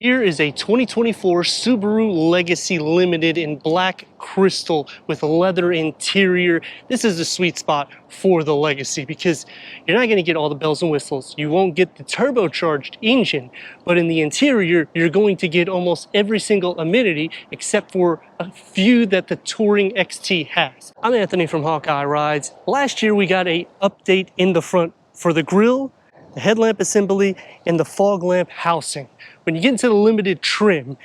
Here is a 2024 Subaru Legacy Limited in black crystal with a leather interior. This is the sweet spot for the Legacy because you're not going to get all the bells and whistles. You won't get the turbocharged engine, but in the interior, you're going to get almost every single amenity except for a few that the Touring XT has. I'm Anthony from Hawkeye Rides. Last year, we got an update in the front for the grille, the headlamp assembly, and the fog lamp housing. When you get into the limited trim,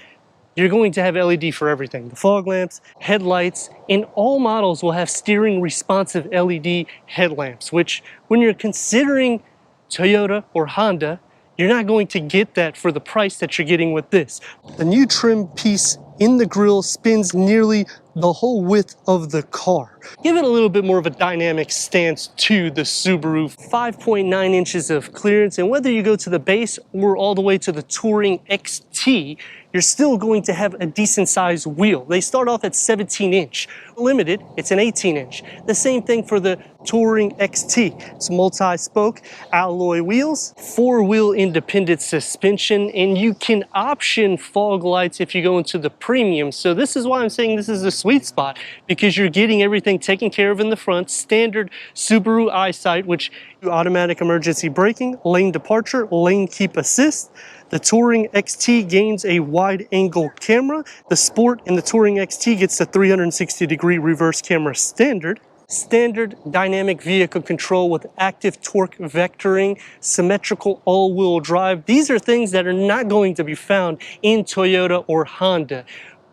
you're going to have LED for everything. The fog lamps, headlights, and all models will have steering responsive LED headlamps, which when you're considering Toyota or Honda, you're not going to get that for the price that you're getting with this. The new trim piece in the grille spins nearly the whole width of the car. Give it a little bit more of a dynamic stance to the Subaru. 5.9 inches of clearance, and whether you go to the base or all the way to the Touring XT, you're still going to have a decent sized wheel. They start off at 17 inch. Limited, it's an 18 inch. The same thing for the Touring XT. It's multi-spoke alloy wheels, 4-wheel independent suspension, and you can option fog lights if you go into the premium. So this is why I'm saying this is the sweet spot, because you're getting everything taken care of in the front. Standard Subaru eyesight, which automatic emergency braking, lane departure, lane keep assist. The Touring XT gains a wide angle camera. The Sport in the Touring XT gets the 360-degree reverse camera standard. Standard dynamic vehicle control with active torque vectoring, symmetrical all-wheel drive. These are things that are not going to be found in Toyota or Honda.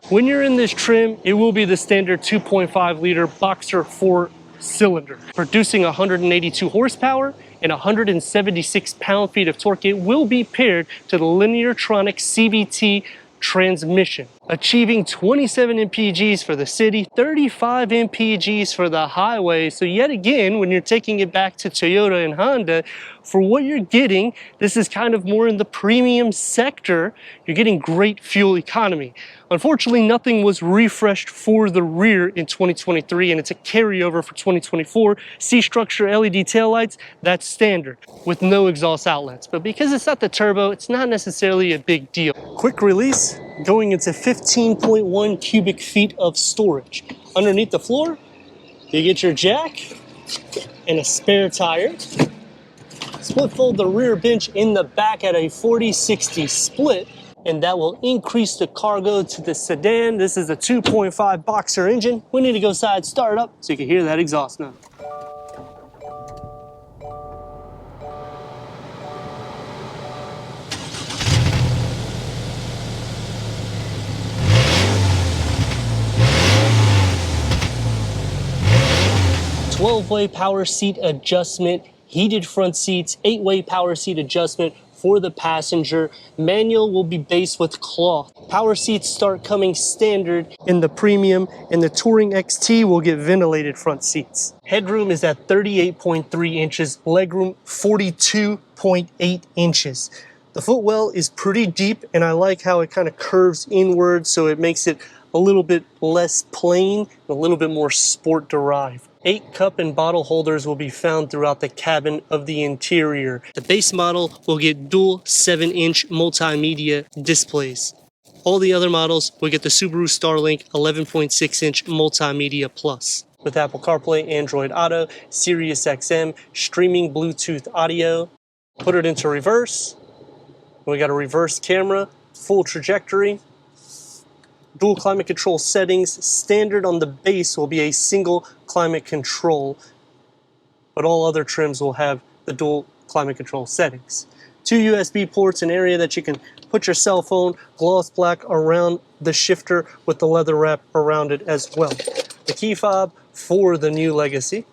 When you're in this trim, it will be the standard 2.5-liter Boxer 4-cylinder, producing 182 horsepower and 176 pound-feet of torque. It will be paired to the lineartronic CVT transmission, achieving 27 mpgs for the city, 35 mpgs for the highway. So yet again, when you're taking it back to Toyota and Honda, for what you're getting, this is kind of more in the premium sector. You're getting great fuel economy. Unfortunately, nothing was refreshed for the rear in 2023, and it's a carryover for 2024. C-structure LED taillights, that's standard, with no exhaust outlets. But because it's not the turbo, it's not necessarily a big deal. Quick release, going into 15.1 cubic feet of storage. Underneath the floor, you get your jack and a spare tire. Split fold the rear bench in the back at a 40-60 split, and that will increase the cargo to the sedan. This is a 2.5 Boxer engine. We need to go side start up so you can hear that exhaust note. Twelve-way power seat adjustment, heated front seats, 8-way power seat adjustment for the passenger. Manual will be based with cloth. Power seats start coming standard in the premium, and the Touring XT will get ventilated front seats. Headroom is at 38.3 inches, legroom 42.8 inches. The footwell is pretty deep, and I like how it kind of curves inward, so it makes it a little bit less plain, a little bit more sport derived. 8 cup and bottle holders will be found throughout the cabin of the interior. The base model will get dual 7-inch multimedia displays. All the other models will get the Subaru Starlink 11.6-inch multimedia plus, with Apple CarPlay, Android Auto, Sirius XM, streaming Bluetooth audio. Put it into reverse. We got a reverse camera, full trajectory. Dual climate control settings. Standard on the base will be a single climate control, but all other trims will have the dual climate control settings. 2 USB ports, an area that you can put your cell phone, gloss black around the shifter with the leather wrap around it as well. The key fob for the new Legacy.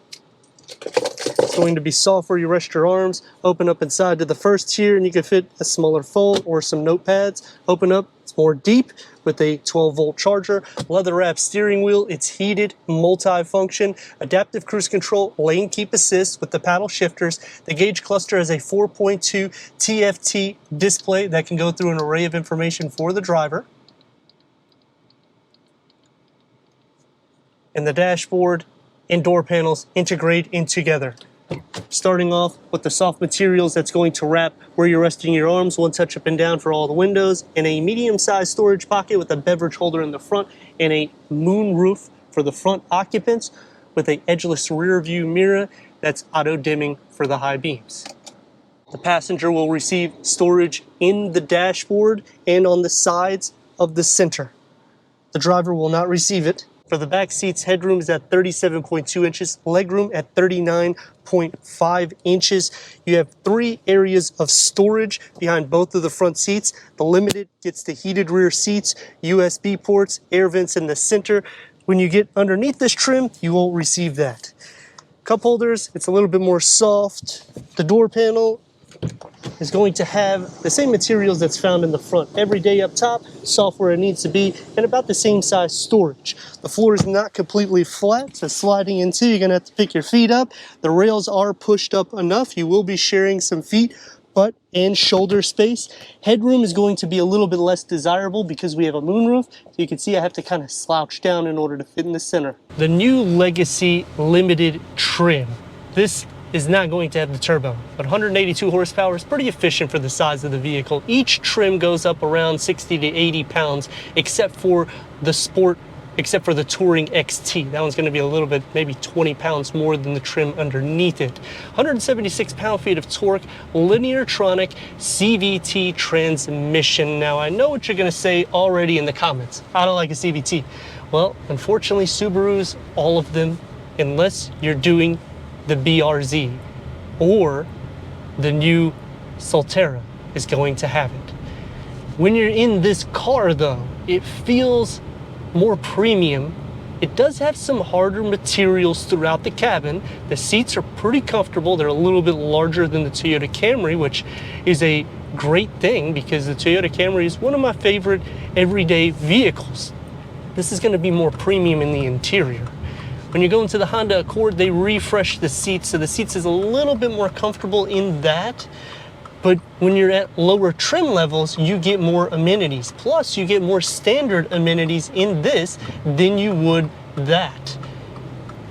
It's going to be soft where you rest your arms. Open up inside to the first tier, and you can fit a smaller phone or some notepads. Open up, it's more deep with a 12-volt charger. Leather wrap steering wheel, it's heated, multi-function. Adaptive cruise control, lane keep assist with the paddle shifters. The gauge cluster has a 4.2 TFT display that can go through an array of information for the driver. And the dashboard and door panels integrate in together. Starting off with the soft materials that's going to wrap where you're resting your arms, one touch up and down for all the windows, and a medium-sized storage pocket with a beverage holder in the front, and a moon roof for the front occupants with an edgeless rear view mirror that's auto-dimming for the high beams. The passenger will receive storage in the dashboard and on the sides of the center. The driver will not receive it. For the back seats, headroom is at 37.2 inches, legroom at 39.5 inches. You have 3 areas of storage behind both of the front seats. The Limited gets the heated rear seats, USB ports, air vents in the center. When you get underneath this trim, you won't receive that. Cup holders, it's a little bit more soft. The door panel is going to have the same materials that's found in the front. Everyday up top, soft where it needs to be, and about the same size storage. The floor is not completely flat, so sliding into, you're gonna have to pick your feet up. The rails are pushed up enough. You will be sharing some feet, butt, and shoulder space. Headroom is going to be a little bit less desirable because we have a moonroof. So you can see I have to kind of slouch down in order to fit in the center. The new Legacy Limited trim. This is not going to have the turbo, but 182 horsepower is pretty efficient for the size of the vehicle. Each trim goes up around 60 to 80 pounds, except for the Touring XT. That one's gonna be a little bit, maybe 20 pounds more than the trim underneath it. 176 pound-feet of torque, lineartronic CVT transmission. Now, I know what you're gonna say already in the comments. I don't like a CVT. Well, unfortunately, Subarus, all of them, unless you're doing the BRZ or the new Solterra, is going to have it. When you're in this car though, it feels more premium. It does have some harder materials throughout the cabin. The seats are pretty comfortable. They're a little bit larger than the Toyota Camry, which is a great thing because the Toyota Camry is one of my favorite everyday vehicles. This is going to be more premium in the interior. When you go into the Honda Accord, they refresh the seats, so the seats is a little bit more comfortable in that. But when you're at lower trim levels, you get more amenities. Plus, you get more standard amenities in this than you would that.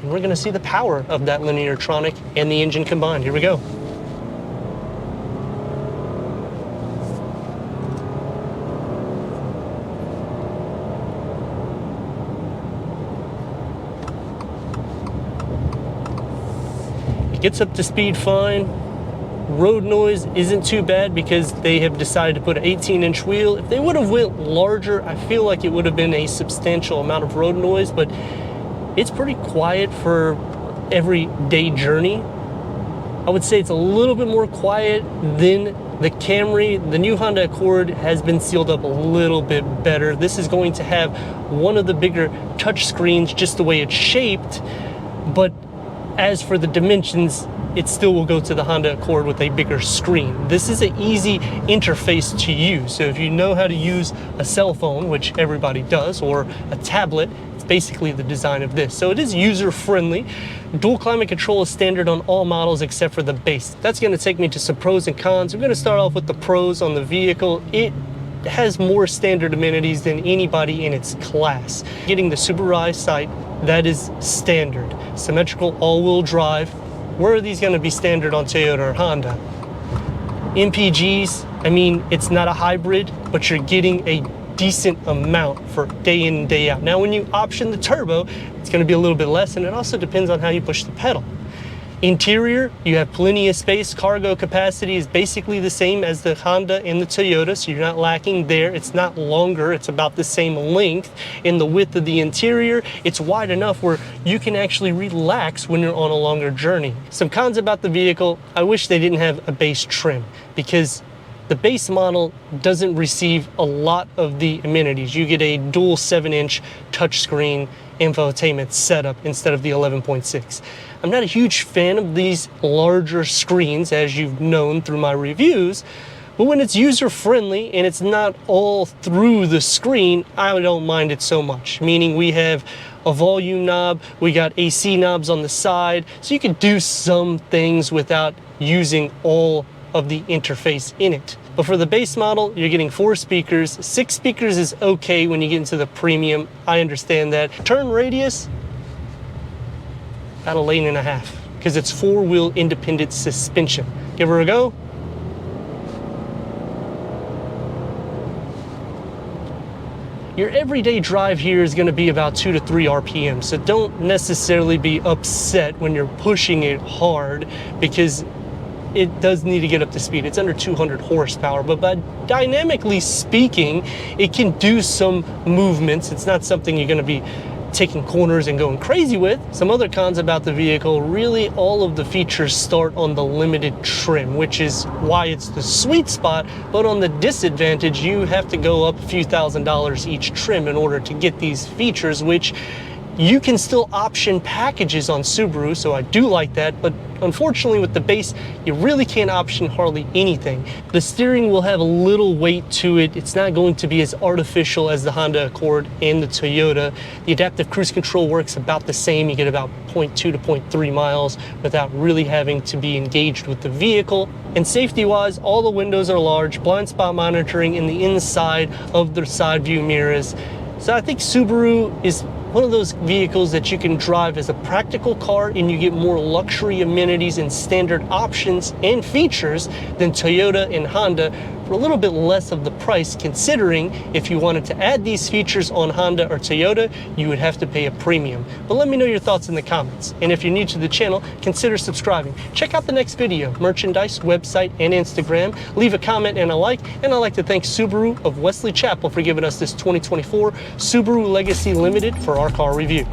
And we're gonna see the power of that lineartronic and the engine combined. Here we go. It gets up to speed fine. Road noise isn't too bad because they have decided to put an 18-inch wheel. If they would have went larger, I feel like it would have been a substantial amount of road noise, but it's pretty quiet for everyday journey. I would say it's a little bit more quiet than the Camry. The new Honda Accord has been sealed up a little bit better. This is going to have one of the bigger touch screens just the way it's shaped, but as for the dimensions, it still will go to the Honda Accord with a bigger screen. This is an easy interface to use. So if you know how to use a cell phone, which everybody does, or a tablet, it's basically the design of this. So it is user-friendly. Dual climate control is standard on all models except for the base. That's gonna take me to some pros and cons. I'm gonna start off with the pros on the vehicle. It has more standard amenities than anybody in its class. Getting the Subaru eyesight, that is standard. Symmetrical all-wheel drive. Where are these going to be standard on Toyota or Honda? MPGs, I mean, it's not a hybrid, but you're getting a decent amount for day in and day out. Now, when you option the turbo, it's going to be a little bit less, and it also depends on how you push the pedal. Interior, you have plenty of space. Cargo capacity is basically the same as the Honda and the Toyota, so you're not lacking there. It's not longer, it's about the same length. In the width of the interior, it's wide enough where you can actually relax when you're on a longer journey. Some cons about the vehicle, I wish they didn't have a base trim because the base model doesn't receive a lot of the amenities. You get a dual 7-inch touchscreen infotainment setup instead of the 11.6. I'm not a huge fan of these larger screens, as you've known through my reviews, but when it's user-friendly and it's not all through the screen, I don't mind it so much. Meaning we have a volume knob, we got AC knobs on the side, so you can do some things without using all of the interface in it. But for the base model, you're getting 4 speakers. 6 speakers is okay when you get into the premium. I understand that. Turn radius, about 1.5 lanes, because it's 4-wheel independent suspension. Give her a go. Your everyday drive here is going to be about 2 to 3 RPM, so don't necessarily be upset when you're pushing it hard, because it does need to get up to speed. It's under 200 horsepower, but by dynamically speaking, it can do some movements. It's not something you're going to be taking corners and going crazy with. Some other cons about the vehicle, really all of the features start on the limited trim, which is why it's the sweet spot. But on the disadvantage, you have to go up a few $1,000s each trim in order to get these features, which you can still option packages on Subaru, so I do like that, but unfortunately with the base, you really can't option hardly anything. The steering will have a little weight to it. It's not going to be as artificial as the Honda Accord and the Toyota. The adaptive cruise control works about the same. You get about 0.2 to 0.3 miles without really having to be engaged with the vehicle. And safety-wise, all the windows are large, blind spot monitoring in the inside of the side view mirrors. So I think Subaru is one of those vehicles that you can drive as a practical car, and you get more luxury amenities and standard options and features than Toyota and Honda for a little bit less of the price, considering if you wanted to add these features on Honda or Toyota, you would have to pay a premium. But let me know your thoughts in the comments. And if you're new to the channel, consider subscribing. Check out the next video, merchandise, website, and Instagram. Leave a comment and a like. And I'd like to thank Subaru of Wesley Chapel for giving us this 2024 Subaru Legacy Limited for our car review.